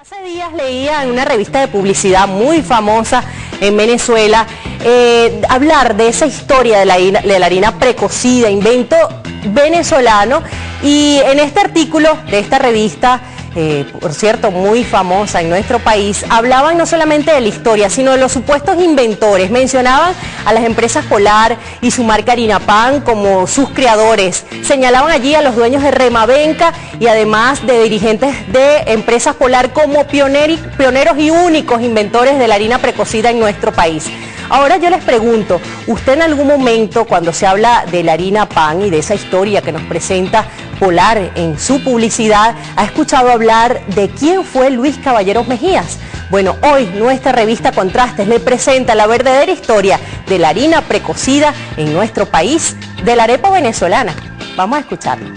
Hace días leía en una revista de publicidad muy famosa en Venezuela hablar de esa historia de la harina precocida, invento venezolano, y en este artículo de esta revista, por cierto muy famosa en nuestro país, hablaban no solamente de la historia, sino de los supuestos inventores. Mencionaban a las empresas Polar y su marca Harina Pan como sus creadores. Señalaban allí a los dueños de Remabenca y además de dirigentes de empresas Polar como pioneros y únicos inventores de la harina precocida en nuestro país. Ahora yo les pregunto, ¿usted en algún momento, cuando se habla de la harina Pan y de esa historia que nos presenta Polar en su publicidad, ha escuchado hablar de quién fue Luis Caballeros Mejías? Bueno, hoy nuestra revista Contrastes le presenta la verdadera historia de la harina precocida en nuestro país, de la arepa venezolana. Vamos a escucharlo.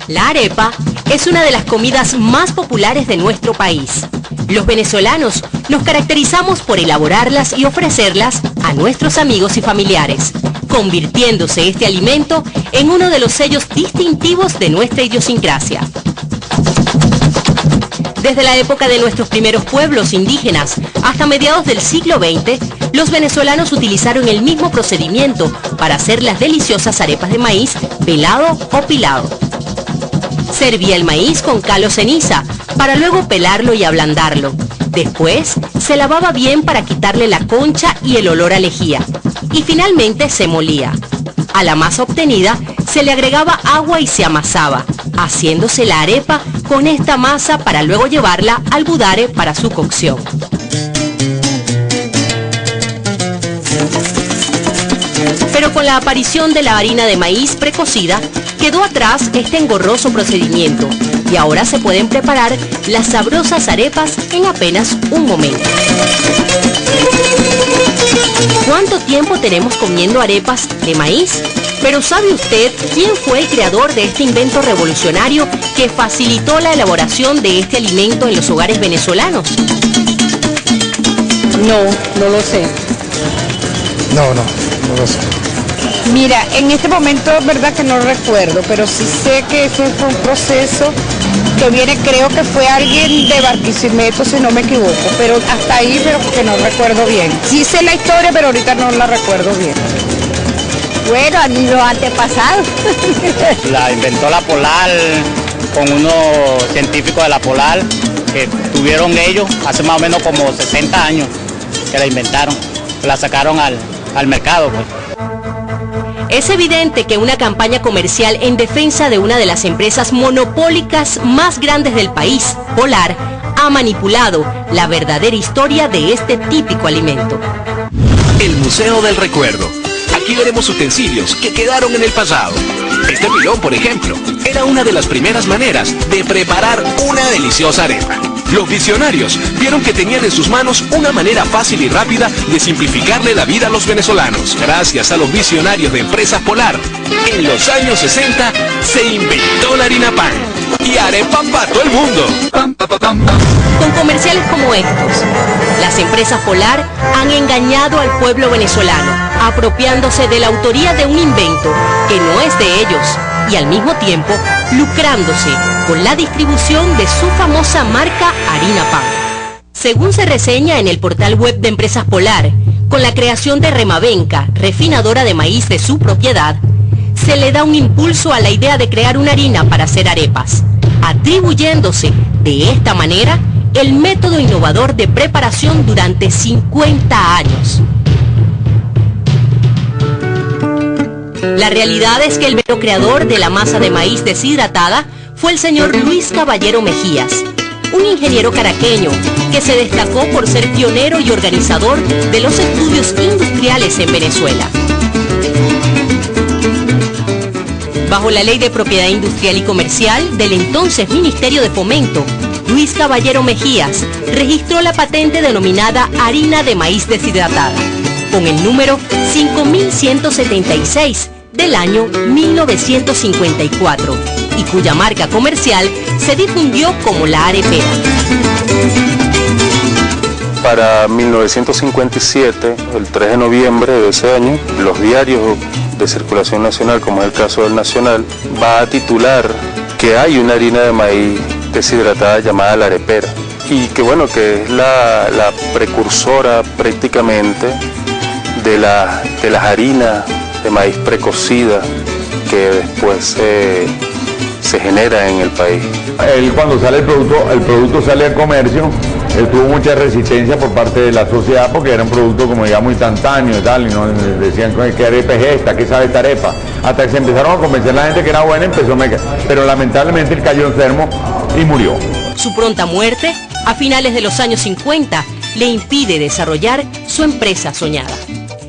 La arepa es una de las comidas más populares de nuestro país. Los venezolanos nos caracterizamos por elaborarlas y ofrecerlas a nuestros amigos y familiares, convirtiéndose este alimento en uno de los sellos distintivos de nuestra idiosincrasia. Desde la época de nuestros primeros pueblos indígenas hasta mediados del siglo XX, los venezolanos utilizaron el mismo procedimiento para hacer las deliciosas arepas de maíz pelado o pilado. Se hervía el maíz con cal o ceniza para luego pelarlo y ablandarlo. Después se lavaba bien para quitarle la concha y el olor a lejía. Y finalmente se molía. A la masa obtenida se le agregaba agua y se amasaba, haciéndose la arepa con esta masa para luego llevarla al budare para su cocción. Pero con la aparición de la harina de maíz precocida, quedó atrás este engorroso procedimiento y ahora se pueden preparar las sabrosas arepas en apenas un momento. ¿Cuánto tiempo tenemos comiendo arepas de maíz? Pero ¿sabe usted quién fue el creador de este invento revolucionario que facilitó la elaboración de este alimento en los hogares venezolanos? No lo sé. No lo sé. Mira, en este momento es verdad que no recuerdo, pero sí sé que ese fue un proceso que viene, creo que fue alguien de Barquisimeto, si no me equivoco, pero hasta ahí, pero que no recuerdo bien. Sí sé la historia, pero ahorita no la recuerdo bien. Bueno, los antepasados. La inventó la Polar con unos científicos de la Polar que tuvieron ellos hace más o menos como 60 años que la inventaron, la sacaron al mercado, pues. Es evidente que una campaña comercial en defensa de una de las empresas monopólicas más grandes del país, Polar, ha manipulado la verdadera historia de este típico alimento. El Museo del Recuerdo. Aquí veremos utensilios que quedaron en el pasado. Este pilón, por ejemplo, era una de las primeras maneras de preparar una deliciosa arepa. Los visionarios vieron que tenían en sus manos una manera fácil y rápida de simplificarle la vida a los venezolanos. Gracias a los visionarios de Empresas Polar, en los años 60 se inventó la harina Pan y arepa para todo el mundo. Con comerciales como estos, las empresas Polar han engañado al pueblo venezolano, apropiándose de la autoría de un invento que no es de ellos y al mismo tiempo lucrándose con la distribución de su famosa marca Harina Pan. Según se reseña en el portal web de Empresas Polar, con la creación de Remabenca, refinadora de maíz de su propiedad, se le da un impulso a la idea de crear una harina para hacer arepas, atribuyéndose de esta manera el método innovador de preparación durante 50 años. La realidad es que el verdadero creador de la masa de maíz deshidratada fue el señor Luis Caballero Mejías, un ingeniero caraqueño que se destacó por ser pionero y organizador de los estudios industriales en Venezuela. Bajo la Ley de Propiedad Industrial y Comercial del entonces Ministerio de Fomento, Luis Caballero Mejías registró la patente denominada harina de maíz deshidratada, con el número 5176 del año 1954, y cuya marca comercial se difundió como la arepera. Para 1957, el 3 de noviembre de ese año, los diarios de circulación nacional, como es el caso del Nacional, va a titular que hay una harina de maíz deshidratada llamada la arepera, y que bueno, que es la precursora prácticamente de las harinas de maíz precocida que después se genera en el país. Él, cuando sale el producto sale al comercio, él tuvo mucha resistencia por parte de la sociedad porque era un producto, como digamos, instantáneo y tal, y no decían que arepa es esta, que sabe esta arepa. Hasta que se empezaron a convencer la gente que era buena, pero lamentablemente él cayó enfermo y murió. Su pronta muerte, a finales de los años 50, le impide desarrollar su empresa soñada.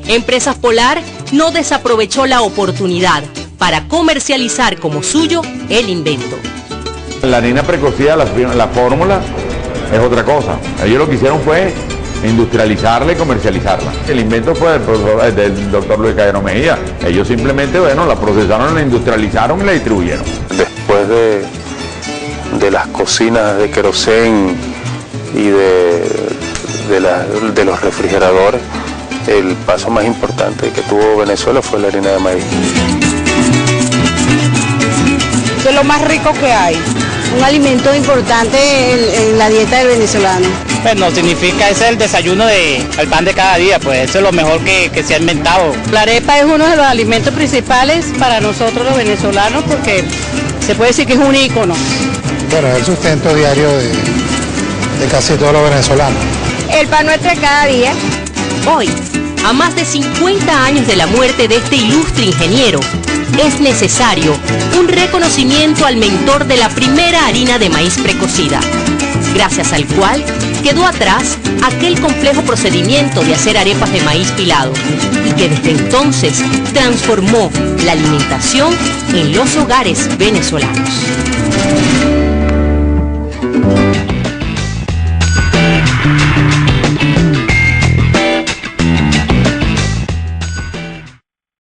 Empresas Polar no desaprovechó la oportunidad para comercializar como suyo el invento. La harina precocida, la fórmula, es otra cosa. Ellos lo que hicieron fue industrializarla y comercializarla. El invento fue del doctor Luis Cayano Mejía. Ellos simplemente, bueno, la procesaron, la industrializaron y la distribuyeron. Después de las cocinas de querosén y de los refrigeradores, el paso más importante que tuvo Venezuela fue la harina de maíz. Es lo más rico que hay. Un alimento importante en la dieta del venezolano. Pues no significa, ese es el desayuno el pan de cada día, pues eso es lo mejor que se ha inventado. La arepa es uno de los alimentos principales para nosotros los venezolanos porque se puede decir que es un ícono. Bueno, es el sustento diario de casi todos los venezolanos. El pan nuestro de cada día. Hoy, a más de 50 años de la muerte de este ilustre ingeniero, es necesario un reconocimiento al mentor de la primera harina de maíz precocida, gracias al cual quedó atrás aquel complejo procedimiento de hacer arepas de maíz pilado y que desde entonces transformó la alimentación en los hogares venezolanos.